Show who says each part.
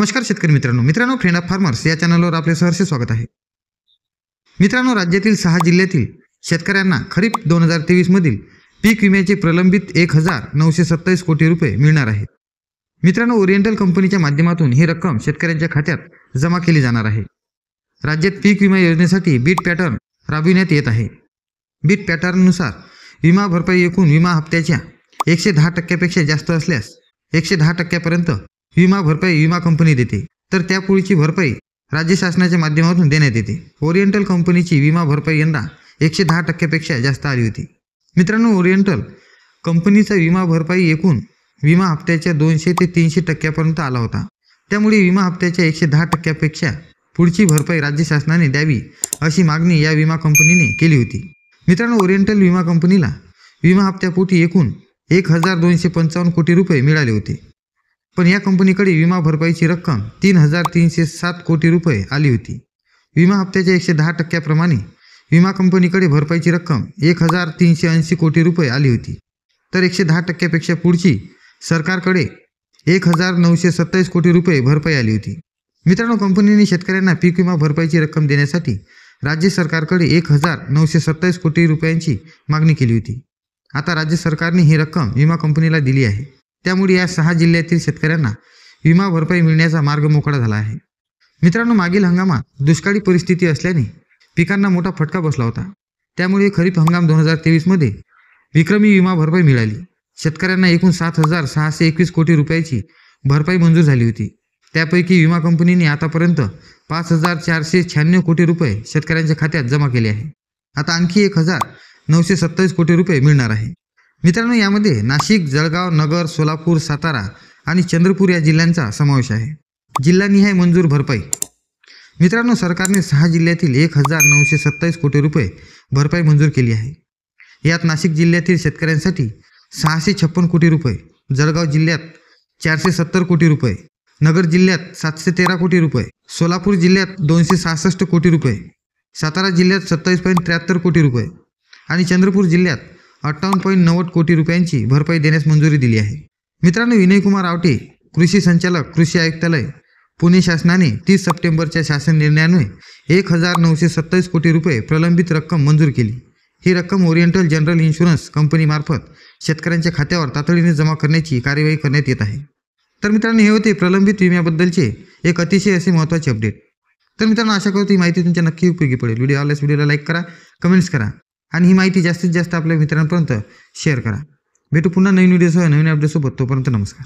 Speaker 1: नमस्कार शेतकरी मित्रांनो फ्रेंड ऑफ फार्मर्स या चॅनलवर आपले सहर्ष स्वागत आहे। मित्रांनो, राज्यातील 6 जिल्ह्यातील शेतकऱ्यांना खरीप 2023 मधील पीक विम्याचे प्रलंबित 1927 कोटी रुपये मिळणार आहेत। मित्रांनो, ओरिएंटल कंपनीच्या माध्यमातून ही रक्कम शेतकऱ्यांच्या खात्यात जमा केली जाणार आहे। राज्यात पीक विमा योजनेसाठी बीट पॅटर्न राबविण्यात येत आहे। बीट पॅटर्ननुसार विमा भरपाई एकूण विमा हप्त्याच्या 110% जास्त असल्यास 110% विमा भरपाई विमा कंपनी देते, तर त्यापुढची भरपाई राज्य शासनाच्या माध्यमातून देण्यात येते। ओरिएंटल कंपनीची विमा भरपाई यंदा 110% जास्त आली होती। मित्रांनो, ओरिएंटल कंपनीचा विमा भरपाई एकूण विमा हप्त्याच्या 200 ते 300% आला होता। त्यामुळे विमा हप्त्याच्या 110% पुढची भरपाई राज्य शासनाने द्यावी अशी मागणी या विमा कंपनीने केली होती। मित्रांनो, ओरिएंटल विमा कंपनीला विमा हप्त्यापोटी एकूण 1255 कोटी रुपये मिळाले होते, पण या कंपनीकडे विमा भरपाईची रक्कम 3307 कोटी रुपये आली होती। विमा हप्त्याच्या 110% प्रमाणे विमा कंपनीकडे भरपाईची रक्कम 1380 कोटी रुपये आली होती, तर 110% पेक्षा पुढची सरकारकडे 1927 कोटी रुपये भरपाई आली होती। मित्रांनो, कंपनीने शेतकऱ्यांना पीक विमा भरपाईची रक्कम देण्यासाठी राज्य सरकारकडे 1927 कोटी रुपयांची मागणी केली होती। आता राज्य सरकारने ही रक्कम विमा कंपनीला दिली आहे, त्यामुळे या 6 जिल्ह्यातील शेतकऱ्यांना विमा भरपाई मिळण्याचा मार्ग मोकळा झाला आहे। मित्रांनो, मागील हंगामात दुष्काळी परिस्थिती असल्याने पिकांना मोठा फटका बसला होता, त्यामुळे खरीप हंगाम 2023 मध्ये विक्रमी विमा भरपाई मिळाली। शेतकऱ्यांना एकूण 7621 कोटी रुपयाची भरपाई मंजूर झाली होती। त्यापैकी विमा कंपनीने आतापर्यंत 5496 कोटी रुपये शेतकऱ्यांच्या खात्यात जमा केले आहे। आता आणखी 1927 कोटी रुपये मिळणार आहे। मित्रांनो, यामध्ये नाशिक, जळगाव, नगर, सोलापूर, सातारा आणि चंद्रपूर या जिल्ह्यांचा समावेश आहे। जिल्हानिहाय मंजूर भरपाई। मित्रांनो, सरकारने 6 जिल्ह्यातील 1927 कोटी रुपये भरपाई मंजूर केली आहे। यात नाशिक जिल्ह्यातील शेतकऱ्यांसाठी 656 कोटी रुपये, जळगाव जिल्ह्यात 470 कोटी रुपये, नगर जिल्ह्यात 713 कोटी रुपये, सोलापूर जिल्ह्यात 266 कोटी रुपये, सातारा जिल्ह्यात 27.73 कोटी रुपये आणि चंद्रपूर जिल्ह्यात 58.90 कोटी रुपयांची भरपाई देण्यास मंजुरी दिली आहे। मित्रांनो, विनयकुमार आवटे, कृषी संचालक, कृषी आयुक्तालय, पुणे शासनाने 30 सप्टेंबरच्या शासन निर्णयाने 1927 कोटी रुपये प्रलंबित रक्कम मंजूर केली। ही रक्कम ओरिएंटल जनरल इन्शुरन्स कंपनीमार्फत शेतकऱ्यांच्या खात्यावर तातडीने जमा करण्याची कार्यवाही करण्यात येत आहे। तर मित्रांनो, हे होते प्रलंबित विम्याबद्दलचे एक अतिशय असे महत्त्वाचे अपडेट। तर मित्रांनो, आशा करतो ही माहिती तुमच्या नक्की उपयोगी पडेल। व्हिडिओला लाईक करा, कमेंट्स करा आणि ही माहिती जास्तीत जास्त आपल्या मित्रांपर्यंत शेअर करा। भेटू पुन्हा नवीन व्हिडिओसह नवीन अपडेटसोबत। तोपर्यंत नमस्कार।